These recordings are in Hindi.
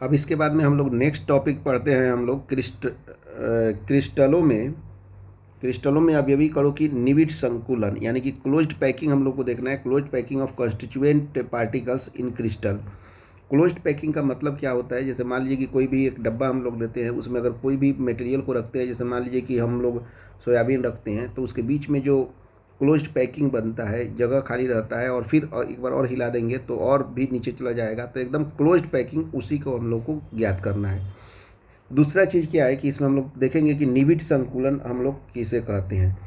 अब इसके बाद में हम लोग नेक्स्ट टॉपिक पढ़ते हैं। हम लोग क्रिस्टलों में अवयवी कणों की निविड संकुलन यानी कि क्लोज्ड पैकिंग हम लोग को देखना है। Closed packing of constituent particles in crystal. Closed packing का मतलब क्या होता है? जैसे मान लीजिए कि कोई भी एक डब्बा हम लोग लेते हैं, उसमें अगर कोई भी मटेरियल को रखते हैं, जैसे मान लीजिए कि हम लोग सोयाबीन रखते हैं, तो उसके बीच में जो क्लोज्ड पैकिंग बनता है, जगह खाली रहता है और फिर एक बार और हिला देंगे तो और भी नीचे चला जाएगा, तो एकदम क्लोज्ड पैकिंग उसी को हम लोग को ज्ञात करना है। दूसरा चीज़ क्या है कि इसमें हम लोग देखेंगे कि निविड संकुलन हम लोग किसे कहते हैं,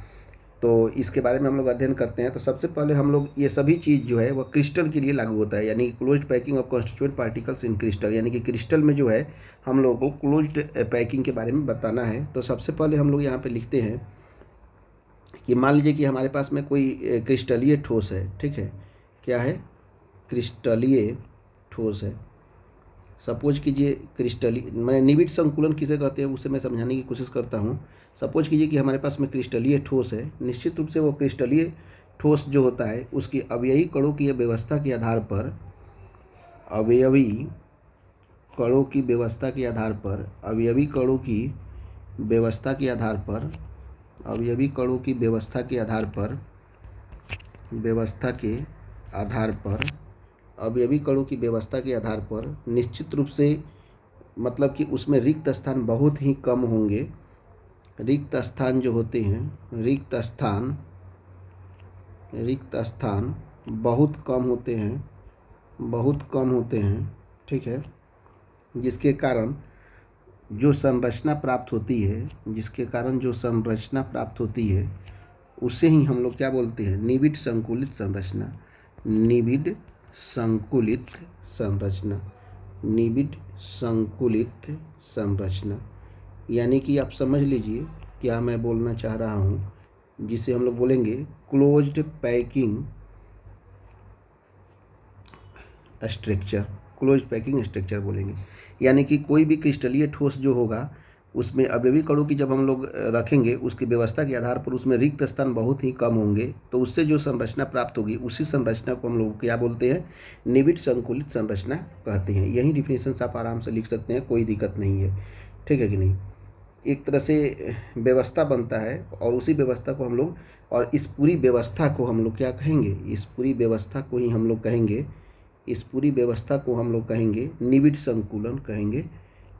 तो इसके बारे में हम लोग अध्ययन करते हैं। तो सबसे पहले हम लोग ये सभी चीज़ जो है वह क्रिस्टल के लिए लागू होता है, यानी closed packing of constituent particles in crystal, यानी कि क्रिस्टल में जो है हम लोगों को क्लोज्ड पैकिंग के बारे में बताना है। तो सबसे पहले हम लोग यहाँ पे लिखते हैं कि मान लीजिए कि हमारे पास में कोई क्रिस्टलीय ठोस है, ठीक है। क्या है? क्रिस्टलीय ठोस है। सपोज कीजिए क्रिस्टलीय, मैं निविड संकुलन किसे कहते हैं उसे मैं समझाने की कोशिश करता हूँ। सपोज कीजिए कि हमारे पास में क्रिस्टलीय ठोस है। निश्चित रूप से वो क्रिस्टलीय ठोस जो होता है उसकी अवयवी कणों की व्यवस्था के आधार पर अवयवी कणों की व्यवस्था के आधार पर अवयवी कणों की व्यवस्था के आधार पर अवयवी कणों की व्यवस्था के आधार पर व्यवस्था के आधार पर अवयवी कणों की व्यवस्था के आधार पर निश्चित रूप से, मतलब कि उसमें रिक्त स्थान बहुत ही कम होंगे। रिक्त स्थान जो होते हैं, रिक्त स्थान बहुत कम होते हैं, बहुत कम होते हैं, ठीक है। जिसके कारण जो संरचना प्राप्त होती है, जिसके कारण जो संरचना प्राप्त होती है उसे ही हम लोग क्या बोलते हैं? निविड संकुलित संरचना। निविड संकुलित संरचना। निविड संकुलित संरचना, यानी कि आप समझ लीजिए क्या मैं बोलना चाह रहा हूँ, जिसे हम लोग बोलेंगे closed packing structure. Closed packing structure बोलेंगे। यानी कि कोई भी क्रिस्टलीय ठोस जो होगा उसमें अवयवी कणों की जब हम लोग रखेंगे, उसकी व्यवस्था के आधार पर उसमें रिक्त स्थान बहुत ही कम होंगे, तो उससे जो संरचना प्राप्त होगी उसी संरचना को हम लोग क्या बोलते हैं? निविड संकुलित संरचना कहते हैं। यही डिफिनेशन आप आराम से लिख सकते हैं, कोई दिक्कत नहीं है, ठीक है कि नहीं। एक तरह से व्यवस्था बनता है और उसी व्यवस्था को हम लोग, और इस पूरी व्यवस्था को हम लोग क्या कहेंगे? इस पूरी व्यवस्था को ही हम लोग कहेंगे, इस पूरी व्यवस्था को हम लोग कहेंगे निविड संकुलन, कहेंगे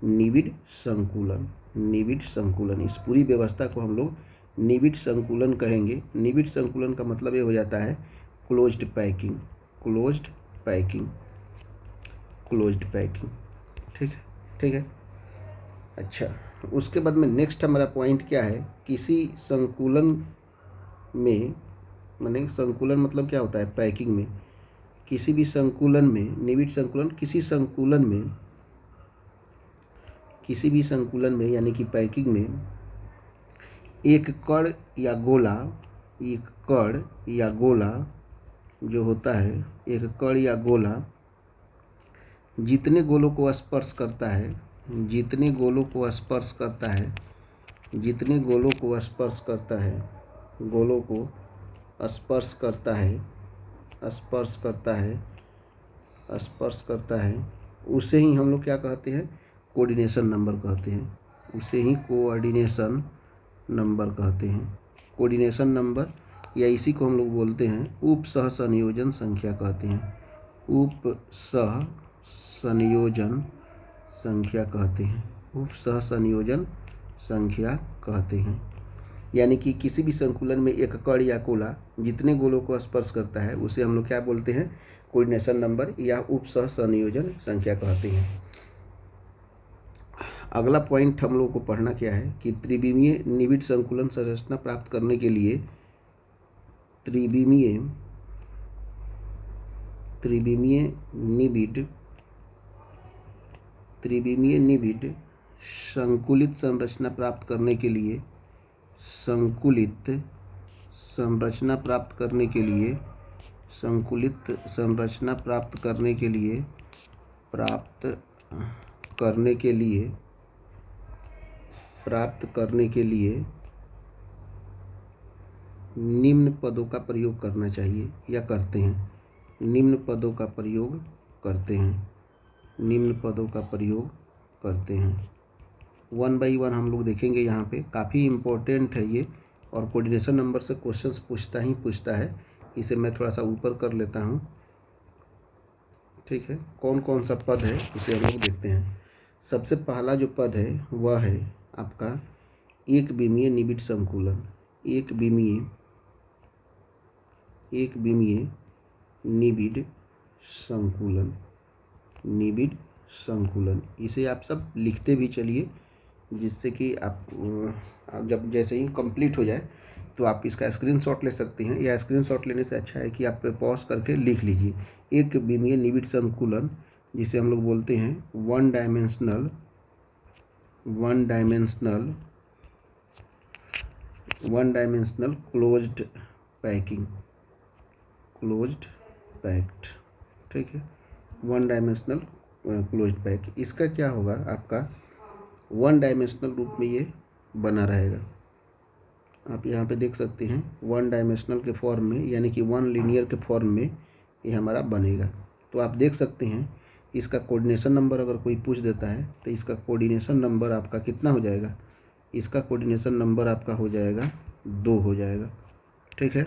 निविड संकुलन। निविड संकुलन, इस पूरी व्यवस्था को हम लोग निविड संकुलन कहेंगे। निविड संकुलन का मतलब ये हो जाता है closed packing, closed packing, closed packing, ठीक है, ठीक है। अच्छा, उसके बाद में नेक्स्ट हमारा पॉइंट क्या है? किसी संकुलन में, माने संकुलन मतलब क्या होता है? पैकिंग में। किसी भी संकुलन में, निविड संकुलन, किसी भी संकुलन में यानी कि पैकिंग में एक कण या गोला, एक कण या गोला जो होता है, एक कण या गोला जितने गोलों को स्पर्श करता है, जितने गोलों को स्पर्श करता है, जितने गोलों को स्पर्श करता है, गोलों को स्पर्श करता है, स्पर्श करता है, स्पर्श करता है, उसे ही हम लोग क्या कहते हैं? कोऑर्डिनेशन नंबर कहते हैं। उसे ही कोऑर्डिनेशन नंबर कहते हैं। कोऑर्डिनेशन नंबर, या इसी को हम लोग बोलते हैं उप सह संयोजन संख्या कहते हैं। उप सह संयोजन संख्या कहते हैं। उप सह संयोजन संख्या कहते हैं। यानी कि किसी भी संकुलन में एक कण या गोला जितने गोलों को स्पर्श करता है उसे हम लोग क्या बोलते हैं? कोऑर्डिनेशन नंबर या उप सह संयोजन संख्या कहते हैं। अगला पॉइंट हम लोग को पढ़ना क्या है कि त्रिविमीय निविड संकुलन संरचना प्राप्त करने के लिए त्रिविमीय निविड संकुलित संरचना प्राप्त करने के लिए, संकुलित संरचना प्राप्त करने के लिए, संकुलित संरचना प्राप्त करने के लिए, प्राप्त करने के लिए निम्न पदों का प्रयोग करना चाहिए या करते हैं। निम्न पदों का प्रयोग करते हैं। निम्न पदों का प्रयोग करते हैं। 1 बाई 1 हम लोग देखेंगे यहाँ पे, काफ़ी इम्पोर्टेंट है ये और कोऑर्डिनेशन नंबर से क्वेश्चंस पूछता है। इसे मैं थोड़ा सा ऊपर कर लेता हूँ, ठीक है। कौन कौन सा पद है इसे हम लोग देखते हैं। सबसे पहला जो पद है वह है आपका एक विमीय निबिड़ संकुलन। एक विमीय निबिड़ संकुलन, निबिड़ संकुलन, इसे आप सब लिखते भी चलिए, जिससे कि आप जब जैसे ही कंप्लीट हो जाए तो आप इसका स्क्रीनशॉट ले सकते हैं, या स्क्रीनशॉट लेने से अच्छा है कि आप पॉज करके लिख लीजिए। एक विमीय निबिड़ संकुलन, जिसे हम लोग बोलते हैं वन डायमेंशनल क्लोज्ड पैक्ड, ठीक है। वन डायमेंशनल क्लोज्ड पैक, इसका क्या होगा, आपका वन डायमेंशनल रूप में ये बना रहेगा। आप यहाँ पे देख सकते हैं वन डायमेंशनल के फॉर्म में, यानी कि वन लीनियर के फॉर्म में ये हमारा बनेगा। तो आप देख सकते हैं इसका कोऑर्डिनेशन नंबर अगर कोई पूछ देता है तो इसका कोऑर्डिनेशन नंबर आपका कितना हो जाएगा, इसका कोऑर्डिनेशन नंबर आपका हो जाएगा 2 हो जाएगा, ठीक है।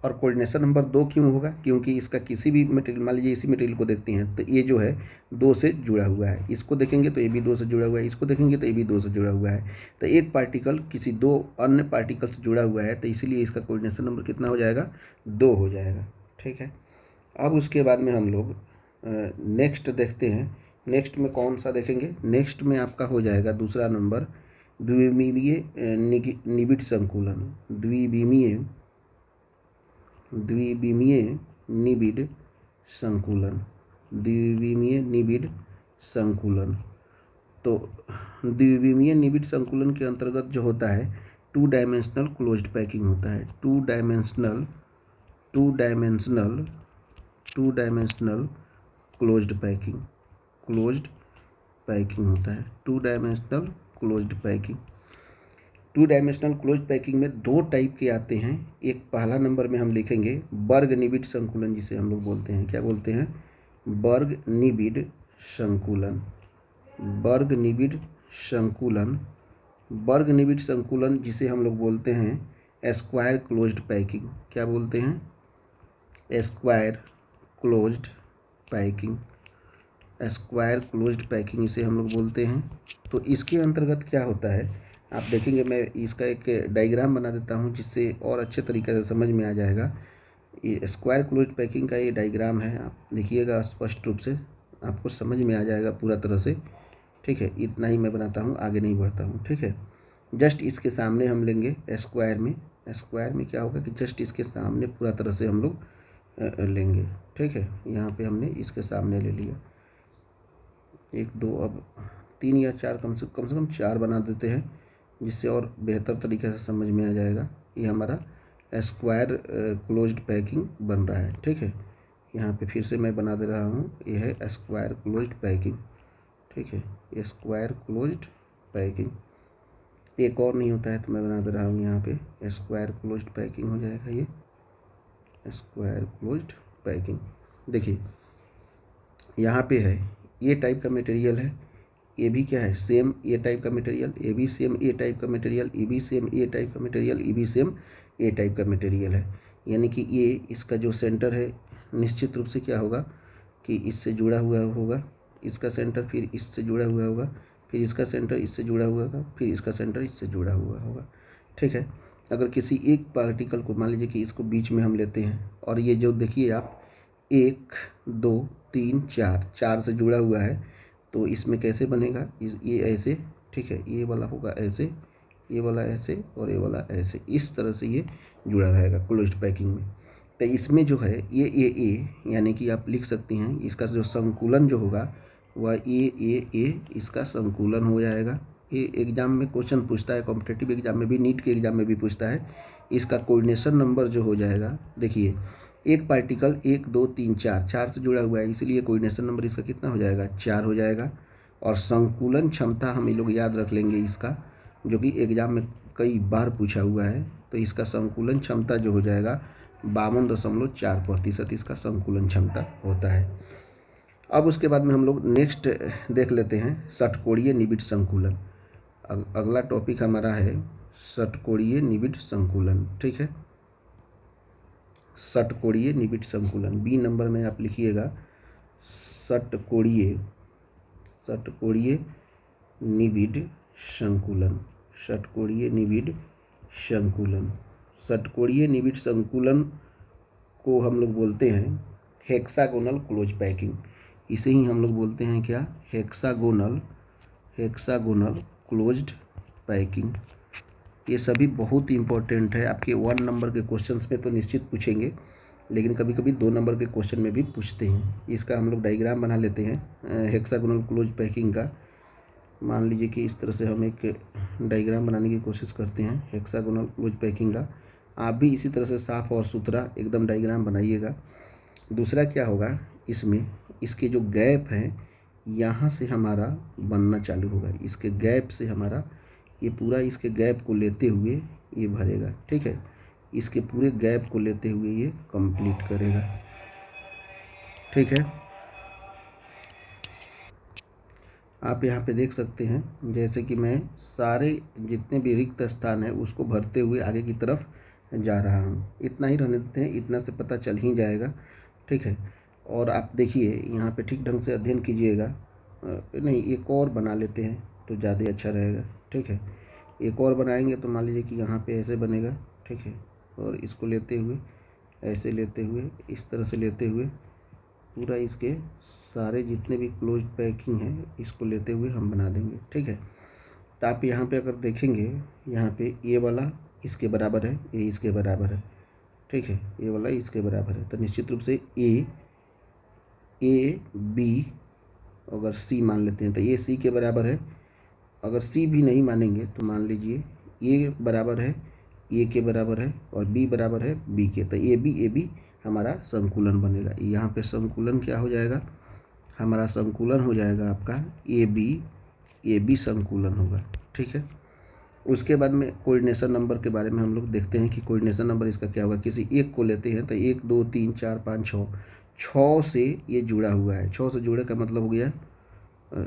और कोऑर्डिनेशन नंबर 2 क्यों होगा, क्योंकि इसका किसी भी मटेरियल, मान लीजिए इसी मटेरियल को देखते हैं तो ये जो है 2 से जुड़ा हुआ है, इसको देखेंगे तो ये भी 2 से जुड़ा हुआ है, इसको देखेंगे तो ये भी 2 से जुड़ा हुआ है। तो एक पार्टिकल किसी 2 अन्य पार्टिकल से जुड़ा हुआ है, तो इसीलिए इसका कोऑर्डिनेशन नंबर कितना हो जाएगा, 2 हो जाएगा, ठीक है। अब उसके बाद में हम लोग नेक्स्ट देखते हैं। नेक्स्ट में कौन सा देखेंगे, नेक्स्ट में आपका हो जाएगा दूसरा नंबर द्विविमीय निबिड़ संकुलन। द्विविमीय निबिड़ संकुलन, द्विविमीय निबिड़ संकुलन। तो द्विविमीय निबिड़ संकुलन के अंतर्गत जो होता है 2 डायमेंशनल क्लोज्ड पैकिंग होता है। 2 डायमेंशनल क्लोज्ड पैकिंग होता है। 2 dimensional closed packing. 2 dimensional closed packing में 2 टाइप के आते हैं। एक पहला नंबर में हम लिखेंगे वर्ग निबिड़ संकुलन, जिसे हम लोग बोलते हैं, क्या बोलते हैं, वर्ग निबिड़ संकुलन। वर्ग निबिड़ संकुलन जिसे हम लोग बोलते हैं स्क्वायर क्लोज्ड पैकिंग। क्या बोलते हैं, स्क्वायर क्लोज्ड पैकिंग इसे हम लोग बोलते हैं। तो इसके अंतर्गत क्या होता है आप देखेंगे, मैं इसका एक डायग्राम बना देता हूं जिससे और अच्छे तरीके से समझ में आ जाएगा। ये स्क्वायर क्लोज्ड पैकिंग का ये डायग्राम है, आप देखिएगा स्पष्ट रूप से आपको समझ में आ जाएगा पूरा तरह से, ठीक है। इतना ही मैं बनाता हूँ, आगे नहीं बढ़ता हूँ, ठीक है। जस्ट इसके सामने हम लेंगे स्क्वायर में क्या होगा कि जस्ट इसके सामने पूरा तरह से हम लोग लेंगे, ठीक है। यहाँ पे हमने इसके सामने ले लिया, 1 2 अब 3 या 4 कम से कम 4 बना देते हैं, जिससे और बेहतर तरीके से समझ में आ जाएगा। ये हमारा स्क्वायर क्लोज्ड पैकिंग बन रहा है, ठीक है। यहाँ पे फिर से मैं बना दे रहा हूँ, ये है स्क्वायर क्लोज्ड पैकिंग, ठीक है। ये स्क्वायर क्लोज्ड पैकिंग, एक और नहीं होता है तो मैं बना दे रहा हूँ यहाँ पे स्क्वायर क्लोज्ड पैकिंग हो जाएगा। ये स्क्वायर क्लोज्ड पैकिंग, देखिए यहाँ पे है ये टाइप का मटेरियल है, ये भी क्या है, सेम ए टाइप का मटेरियल, ये भी सेम ए टाइप का मटेरियल, ये भी सेम ए टाइप का मटेरियल, ये भी सेम ए टाइप का मटेरियल है। यानी कि ये इसका जो सेंटर है निश्चित रूप से क्या होगा कि इससे जुड़ा हुआ होगा, इसका सेंटर फिर इससे जुड़ा हुआ होगा, फिर इसका सेंटर इससे जुड़ा हुआ होगा, फिर इसका सेंटर इससे जुड़ा हुआ होगा, ठीक है। अगर किसी एक पार्टिकल को मान लीजिए कि इसको बीच में हम लेते हैं, और ये जो देखिए आप 1 2 3 4 से जुड़ा हुआ है, तो इसमें कैसे बनेगा, ये ऐसे, ठीक है, ये वाला होगा ऐसे, ये वाला ऐसे और ये वाला ऐसे, इस तरह से ये जुड़ा रहेगा क्लोज्ड पैकिंग में। तो इसमें जो है ये यानी कि आप लिख सकते हैं इसका जो संकुलन जो होगा वह ए इसका संकुलन हो जाएगा। ये एग्जाम में क्वेश्चन पूछता है, कॉम्पिटिटिव एग्जाम में भी, नीट के एग्जाम में भी पूछता है। इसका कोऑर्डिनेशन नंबर जो हो जाएगा, देखिए एक पार्टिकल 1 2 3 4 से जुड़ा हुआ है, इसीलिए कोऑर्डिनेशन नंबर इसका कितना हो जाएगा, 4 हो जाएगा। और संकुलन क्षमता हम लोग याद रख लेंगे इसका, जो कि एग्जाम में कई बार पूछा हुआ है। तो इसका संकुलन क्षमता जो हो जाएगा 52.4% इसका संकुलन क्षमता होता है। अब उसके बाद में हम लोग नेक्स्ट देख लेते हैं षटकोणीय निबिड़ संकुलन। अगला टॉपिक हमारा है षटकोणीय निबिड़ संकुलन। ठीक है, षटकोणीय निबिड़ संकुलन बी नंबर में आप लिखिएगा षटकोणीय निबिड़ संकुलन। षटकोणीय निबिड़ संकुलन, षटकोणीय निबिड़ संकुलन को हम लोग बोलते हैं हेक्सागोनल क्लोज पैकिंग। इसे ही हम लोग बोलते हैं क्या, हेक्सागोनल क्लोज्ड पैकिंग। ये सभी बहुत ही इंपॉर्टेंट है। आपके 1 नंबर के क्वेश्चंस में तो निश्चित पूछेंगे, लेकिन कभी कभी 2 नंबर के क्वेश्चन में भी पूछते हैं। इसका हम लोग डायग्राम बना लेते हैं हेक्सागोनल क्लोज पैकिंग का। मान लीजिए कि इस तरह से हम एक डायग्राम बनाने की कोशिश करते हैं हेक्सागोनल क्लोज पैकिंग का। आप भी इसी तरह से साफ और सुथरा एकदम डायग्राम बनाइएगा। दूसरा क्या होगा, इसमें इसके जो गैप हैं यहाँ से हमारा बनना चालू होगा। इसके गैप से हमारा ये पूरा इसके गैप को लेते हुए ये भरेगा। ठीक है, इसके पूरे गैप को लेते हुए ये कंप्लीट करेगा। ठीक है, आप यहाँ पे देख सकते हैं जैसे कि मैं सारे जितने भी रिक्त स्थान है उसको भरते हुए आगे की तरफ जा रहा हूँ। इतना ही रहने देते हैं, इतना से पता चल ही जाएगा। ठीक है, और आप देखिए यहाँ पे ठीक ढंग से अध्ययन कीजिएगा। नहीं, एक और बना लेते हैं तो ज़्यादा अच्छा रहेगा। ठीक है, एक और बनाएंगे तो मान लीजिए कि यहाँ पे ऐसे बनेगा। ठीक है, और इसको लेते हुए ऐसे लेते हुए इस तरह से लेते हुए पूरा इसके सारे जितने भी क्लोज पैकिंग है इसको लेते हुए हम बना देंगे। ठीक है, तो आप यहाँ पे अगर देखेंगे यहाँ पे ये वाला इसके बराबर है, ये इसके बराबर है। ठीक है, ये वाला इसके बराबर है, तो निश्चित रूप से ए बी अगर सी मान लेते हैं तो ये सी के बराबर है। अगर सी भी नहीं मानेंगे तो मान लीजिए ए बराबर है ए के बराबर है और बी बराबर है बी के, तो ए बी हमारा संकुलन बनेगा। यहाँ पे संकुलन क्या हो जाएगा, हमारा संकुलन हो जाएगा आपका ए बी संकुलन होगा। ठीक है, उसके बाद में कोऑर्डिनेशन नंबर के बारे में हम लोग देखते हैं कि कोऑर्डिनेशन नंबर इसका क्या होगा। किसी एक को लेते हैं तो 1 2 3 4 5 6 से ये जुड़ा हुआ है। 6 से जुड़े का मतलब हो गया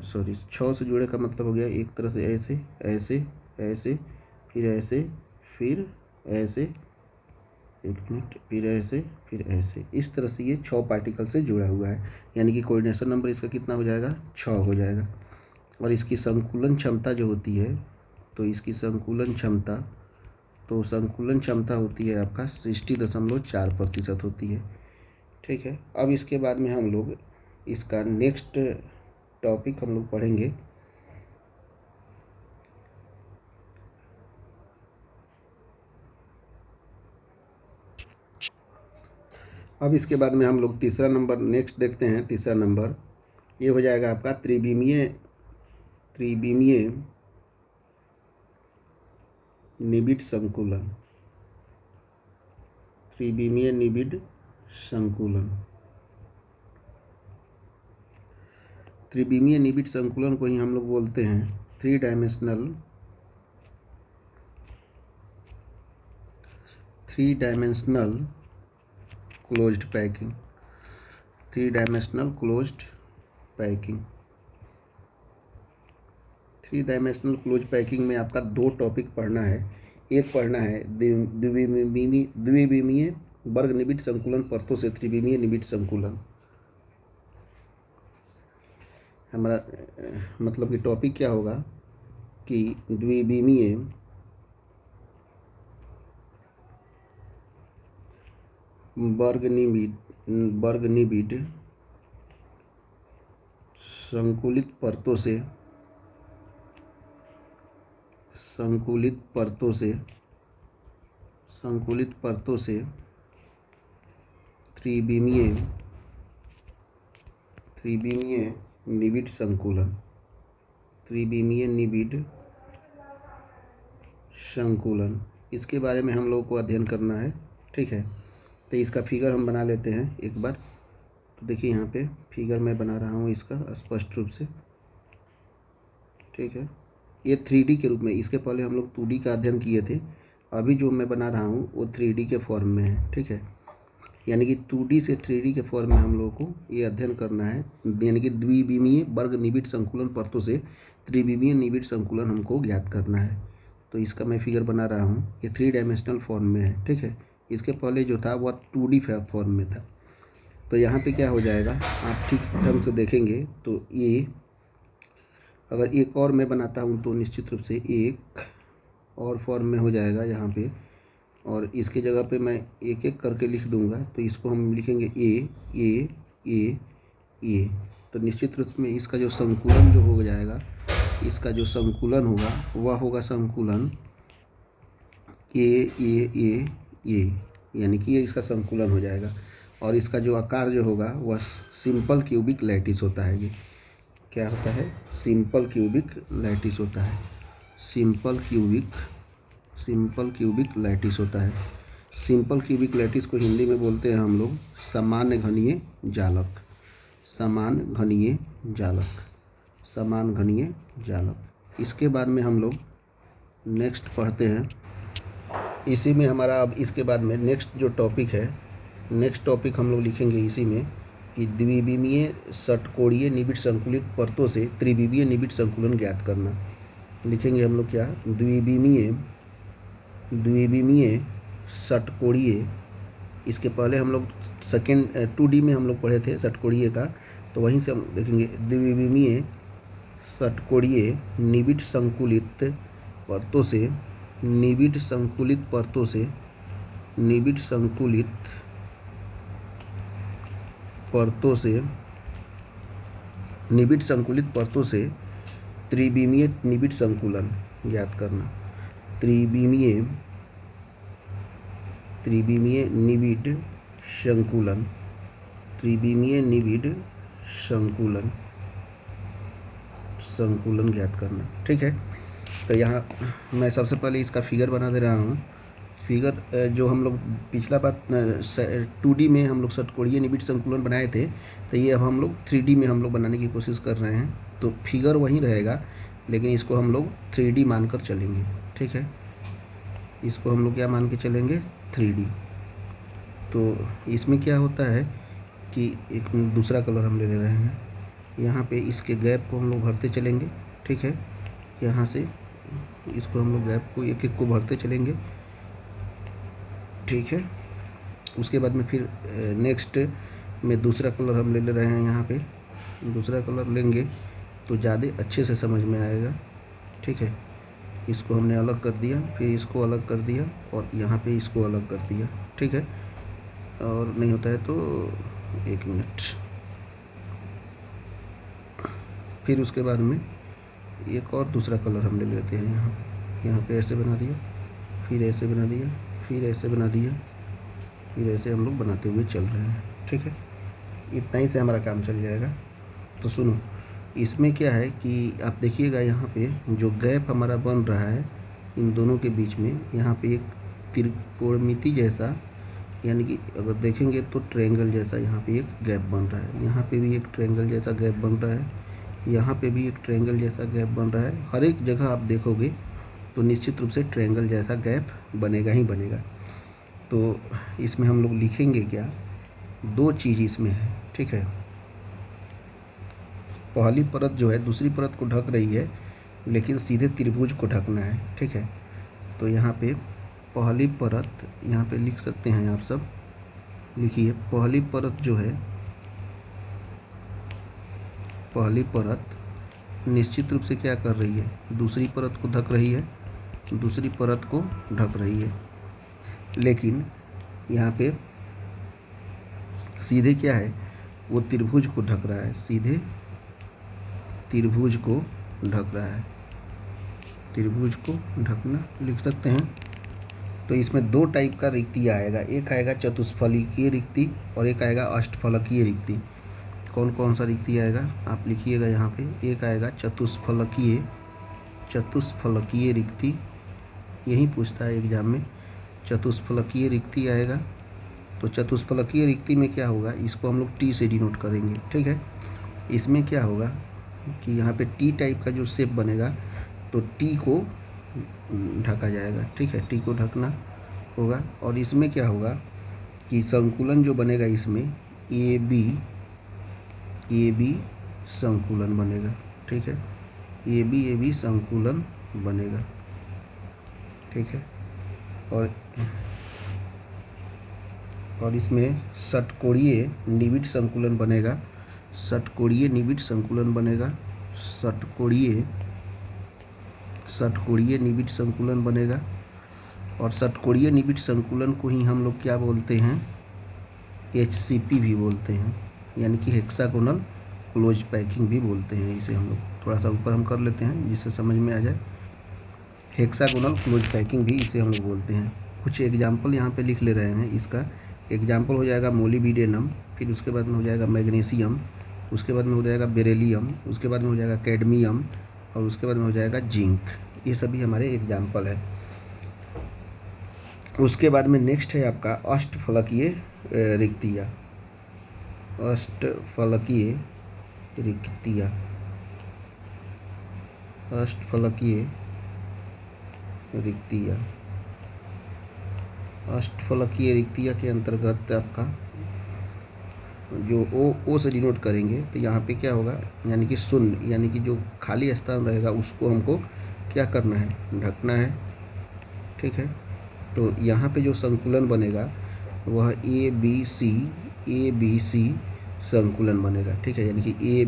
6 से जुड़े का मतलब हो गया एक तरह से ऐसे ऐसे ऐसे फिर ऐसे फिर ऐसे, एक मिनट, फिर ऐसे फिर ऐसे, इस तरह से ये 6 पार्टिकल से जुड़ा हुआ है। यानी कि कोऑर्डिनेशन नंबर इसका कितना हो जाएगा, 6 हो जाएगा। और इसकी संकुलन क्षमता जो होती है, तो इसकी संकुलन क्षमता होती है आपका 60.4% होती है। ठीक है, अब इसके बाद में हम लोग इसका नेक्स्ट टॉपिक हम लोग पढ़ेंगे अब इसके बाद में हम लोग तीसरा नंबर नेक्स्ट देखते हैं। तीसरा नंबर ये हो जाएगा आपका त्रिविमीय निबिड़ संकुलन। त्रिविमीय निबिड़ संकुलन, त्रिविमीय निबिड़ संकुलन को ही हम लोग बोलते हैं 3 dimensional closed packing. 3 dimensional closed packing. 3 dimensional close packing में आपका 2 टॉपिक पढ़ना है। एक पढ़ना है द्विविमीय वर्ग निबिड़ संकुलन परतों से त्रिविमीय निबिड़ संकुलन। हमारा मतलब कि टॉपिक क्या होगा कि द्विविमीय वर्ग निबिड़ संकुलित परतों से त्रिविमीय निबिड़ संकुलन। त्रिविमीय निबिड़ संकुलन, इसके बारे में हम लोग को अध्ययन करना है। ठीक है, तो इसका फिगर हम बना लेते हैं एक बार। तो देखिए यहाँ पे फिगर मैं बना रहा हूँ इसका स्पष्ट रूप से। ठीक है, ये 3D के रूप में, इसके पहले हम लोग 2D का अध्ययन किए थे। अभी जो मैं बना रहा हूँ वो 3D के फॉर्म में है। ठीक है, यानी कि 2D से 3D के फॉर्म में हम लोगों को ये अध्ययन करना है, यानी कि द्विविमीय वर्ग निबिड़ संकुलन परतों से त्रिविमीय निबिड़ संकुलन हमको ज्ञात करना है। तो इसका मैं फिगर बना रहा हूँ, ये 3 डायमेंशनल फॉर्म में है, ठीक है। इसके पहले जो था वह 2D फॉर्म में था। तो यहाँ पे क्या हो जाएगा, आप ठीक ढंग से देखेंगे तो ये अगर एक और मैं बनाता हूँ तो निश्चित रूप से एक और फॉर्म में हो जाएगा यहाँ पे, और इसके जगह पे मैं एक एक करके लिख दूँगा। तो इसको हम लिखेंगे ए। तो निश्चित रूप में इसका जो संकुलन जो हो जाएगा, इसका जो संकुलन होगा वह होगा संकुलन ए, यानी कि ये इसका संकुलन हो जाएगा। और इसका जो आकार जो होगा वह सिंपल क्यूबिक लैटिस होता है। ये क्या होता है, सिंपल क्यूबिक लैटिस होता है, सिंपल क्यूबिक लैटिस होता है। सिंपल क्यूबिक लैटिस को हिंदी में बोलते हैं हम लोग समान घनीय जालक, समान घनीय जालक। इसके बाद में हम लोग नेक्स्ट पढ़ते हैं, इसी में हमारा अब इसके बाद में नेक्स्ट जो टॉपिक है, नेक्स्ट टॉपिक हम लोग लिखेंगे इसी में कि द्विविमीय षटकोणीय निबिड़ संकुलित परतों से त्रिविमीय निबिड़ संकुलन ज्ञात करना। लिखेंगे हम लोग क्या, द्विविमीय षटकोणीय। इसके पहले हम लोग सेकेंड 2D में हम लोग पढ़े थे षटकोणीय का, तो वहीं से हम देखेंगे द्विविमीय षटकोणीय निबिड़ संकुलित परतों से निबिड़ संकुलित परतों से त्रिविमीय निबिड़ संकुलन ज्ञात करना। त्रिविमीय निबिड़ संकुलन ज्ञात करना, ठीक है। तो यहाँ मैं सबसे पहले इसका फिगर बना दे रहा हूँ। फिगर जो हम लोग पिछला बार 2D में हम लोग षटकोणीय निबिड़ संकुलन बनाए थे, तो ये अब हम लोग 3D में हम लोग बनाने की कोशिश कर रहे हैं। तो फिगर वहीं रहेगा, लेकिन इसको हम लोग 3D मानकर चलेंगे, ठीक है। इसको हम लोग क्या मान के चलेंगे, 3D। तो इसमें क्या होता है कि एक दूसरा कलर हम ले रहे हैं, यहाँ पे इसके गैप को हम लोग भरते चलेंगे, ठीक है। यहाँ से इसको हम लोग गैप को एक एक को भरते चलेंगे, ठीक है। उसके बाद में फिर नेक्स्ट में दूसरा कलर हम ले रहे हैं, यहाँ पे दूसरा कलर लेंगे तो ज़्यादा अच्छे से समझ में आएगा, ठीक है। इसको हमने अलग कर दिया, फिर इसको अलग कर दिया, और यहाँ पे इसको अलग कर दिया, ठीक है। और नहीं होता है तो 1 मिनट। फिर उसके बाद में एक और दूसरा कलर हम ले लेते हैं, यहाँ पे ऐसे बना दिया, फिर ऐसे बना दिया, फिर ऐसे बना दिया, फिर ऐसे हम लोग बनाते हुए चल रहे हैं, ठीक है। इतना ही से हमारा काम चल जाएगा। तो सुनो, इसमें क्या है कि आप देखिएगा यहाँ पे जो गैप हमारा बन रहा है इन दोनों के बीच में, यहाँ पे एक त्रिकोणमिति जैसा, यानी कि अगर देखेंगे तो ट्रायंगल जैसा यहाँ पे एक गैप बन रहा है, यहाँ पे भी एक ट्रायंगल जैसा गैप बन रहा है, यहाँ पे भी एक ट्रायंगल जैसा गैप बन रहा है। हर एक जगह आप देखोगे तो निश्चित रूप से ट्रायंगल जैसा गैप बनेगा ही बनेगा। तो इसमें हम लोग लिखेंगे क्या, 2 चीज़ इसमें है, ठीक है। पहली परत जो है दूसरी परत को ढक रही है, लेकिन सीधे त्रिभुज को ढकना है, ठीक है। तो यहाँ पे पहली परत, यहाँ पे लिख सकते हैं आप सब, लिखिए पहली परत जो है, पहली परत निश्चित रूप से क्या कर रही है, दूसरी परत को ढक रही है, दूसरी परत को ढक रही है। लेकिन यहाँ पे सीधे क्या है, वो त्रिभुज को ढक रहा है, सीधे त्रिभुज को ढक रहा है, त्रिभुज को ढकना लिख सकते हैं। तो इसमें 2 टाइप का रिक्ति आएगा, एक आएगा चतुष्फलकीय रिक्ति और एक आएगा अष्टफलकीय रिक्ति। कौन कौन सा रिक्ति आएगा आप लिखिएगा यहाँ पे। एक आएगा चतुष्फलकीय रिक्ति, यही पूछता है एग्जाम में, चतुष्फलकीय रिक्ति आएगा। तो चतुष्फलकीय रिक्ति में क्या होगा, इसको हम लोग टी से डिनोट करेंगे, ठीक है। इसमें क्या होगा कि यहाँ पे टी टाइप का जो शेप बनेगा, तो टी को ढका जाएगा, ठीक है, टी को ढकना होगा। और इसमें क्या होगा कि संकुलन जो बनेगा इसमें ए बी संकुलन बनेगा। ठीक है, ए बी संकुलन बनेगा। ठीक है, और इसमें षटकोणीय निबिड़ संकुलन बनेगा। षटकोणीय निबिड़ संकुलन बनेगा। षटकोणीय निबिड़ संकुलन बनेगा। और षटकोणीय निबिड़ संकुलन को ही हम लोग क्या बोलते हैं, HCP भी बोलते हैं, यानी कि हेक्सागोनल क्लोज पैकिंग भी बोलते हैं इसे हम लोग। थोड़ा सा ऊपर हम कर लेते हैं जिससे समझ में आ जाए। हेक्सागोनल क्लोज पैकिंग भी इसे हम लोग बोलते हैं। कुछ एग्जाम्पल यहाँ पे लिख ले रहे हैं। इसका एग्जाम्पल हो जाएगा मोलिब्डेनम, फिर उसके बाद में हो जाएगा मैग्नीशियम, उसके बाद में हो जाएगा बेरिलियम, उसके बाद में हो जाएगा कैडमियम, और उसके बाद में हो जाएगा जिंक। ये सभी हमारे एग्जाम्पल है। उसके बाद में नेक्स्ट है आपका अष्टफलकीय रिक्तियाँ। अष्टफलकीय रिक्तियाँ, अष्टफलकीय रिक्तियाँ। अष्टफलकीय रिक्तियाँ के अंतर्गत आपका जो ओ से डिनोट करेंगे तो यहाँ पे क्या होगा, यानी कि शून्य, यानी कि जो खाली स्थान रहेगा उसको हमको क्या करना है, ढकना है। ठीक है, तो यहाँ पे जो संकुलन बनेगा वह ए बी सी संकुलन बनेगा। ठीक है, यानी कि ए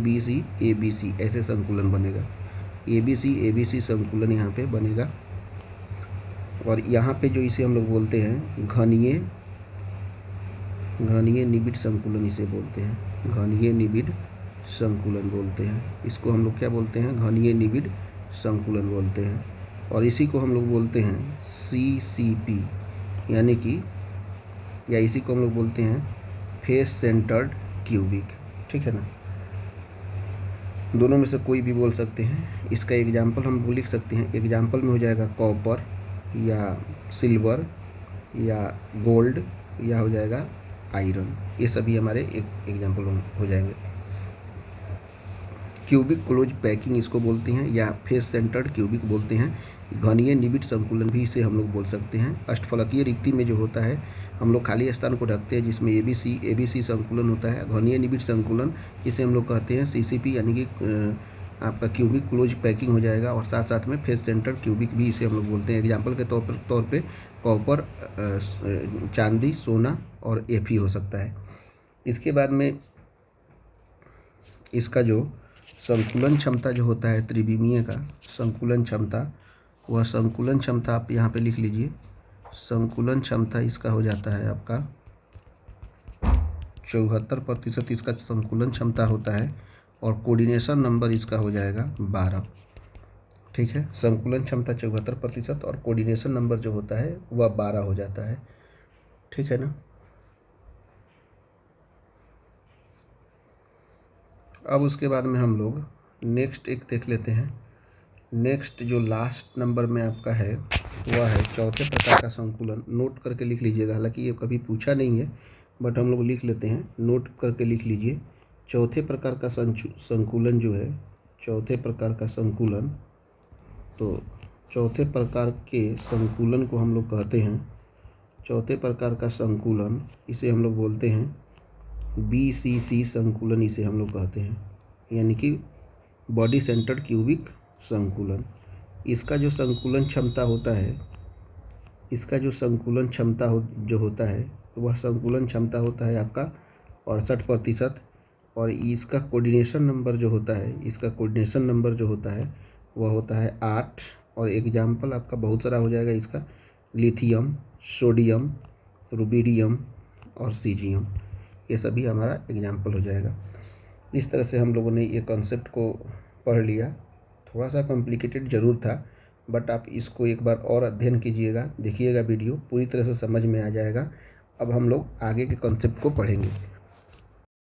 बी सी ऐसे संकुलन बनेगा। ए बी सी संकुलन यहाँ पे बनेगा। और यहाँ पे जो इसे हम लोग बोलते हैं घनीय निबिड़ संकुलन इसे बोलते हैं। घनीय निबिड़ संकुलन बोलते हैं इसको हम लोग। क्या बोलते हैं, घनीय निबिड़ संकुलन बोलते हैं। और इसी को हम लोग बोलते हैं CCP, यानी कि या इसी को हम लोग बोलते हैं फेस सेंटर्ड क्यूबिक। ठीक है ना, दोनों में से कोई भी बोल सकते हैं। इसका एग्जाम्पल हम लिख सकते हैं। एग्जाम्पल में हो जाएगा कॉपर या सिल्वर या गोल्ड या हो जाएगा आयरन। ये सभी हमारे एक एग्जाम्पल हो जाएंगे। क्यूबिक क्लोज पैकिंग इसको बोलते हैं, या फेस सेंटर्ड क्यूबिक बोलते हैं। घनीय निबिड़ संकुलन भी इसे हम लोग बोल सकते हैं। अष्टफलकीय रिक्ति में जो होता है हम लोग खाली स्थान को ढकते हैं, जिसमें ABC संकुलन होता है। घनीय निबिड़ संकुलन इसे हम लोग कहते हैं CCP, यानी कि आपका क्यूबिक क्लोज पैकिंग हो जाएगा। और साथ साथ में फेस सेंटर क्यूबिक भी इसे हम लोग बोलते हैं। एग्जाम्पल के तौर पे कॉपर, चांदी, सोना और Fe हो सकता है। इसके बाद में इसका जो संकुलन क्षमता जो होता है त्रिविमीय का संकुलन क्षमता, वह संकुलन क्षमता आप यहाँ पे लिख लीजिए। संकुलन क्षमता इसका हो जाता है आपका 74% इसका संकुलन क्षमता होता है। और कोऑर्डिनेशन नंबर इसका हो जाएगा 12। ठीक है, संकुलन क्षमता 74% और कोऑर्डिनेशन नंबर जो होता है वह 12 हो जाता है। ठीक है ना। अब उसके बाद में हम लोग नेक्स्ट एक देख लेते हैं। नेक्स्ट जो लास्ट नंबर में आपका है वह है चौथे प्रकार का संकुलन। नोट करके लिख लीजिएगा, हालांकि ये कभी पूछा नहीं है बट हम लोग लिख लेते हैं। नोट करके लिख लीजिए। चौथे प्रकार का संकुलन जो है, चौथे प्रकार का संकुलन, तो चौथे प्रकार के संकुलन को हम लोग कहते हैं, चौथे प्रकार का संकुलन इसे हम लोग बोलते हैं BCC संकुलन इसे हम लोग कहते हैं, यानी कि बॉडी सेंटर्ड क्यूबिक संकुलन। इसका जो संकुलन क्षमता होता है, इसका जो संकुलन क्षमता जो होता है वह संकुलन क्षमता होता है आपका 68%। और इसका कोऑर्डिनेशन नंबर जो होता है, इसका कोऑर्डिनेशन नंबर जो होता है वह होता है 8। और एग्जाम्पल आपका बहुत सारा हो जाएगा इसका, लिथियम, सोडियम, रुबिडियम और सीजियम, ये सभी हमारा एग्जाम्पल हो जाएगा। इस तरह से हम लोगों ने ये कॉन्सेप्ट को पढ़ लिया। थोड़ा सा कॉम्प्लिकेटेड ज़रूर था बट आप इसको एक बार और अध्ययन कीजिएगा, देखिएगा वीडियो, पूरी तरह से समझ में आ जाएगा। अब हम लोग आगे के कॉन्सेप्ट को पढ़ेंगे।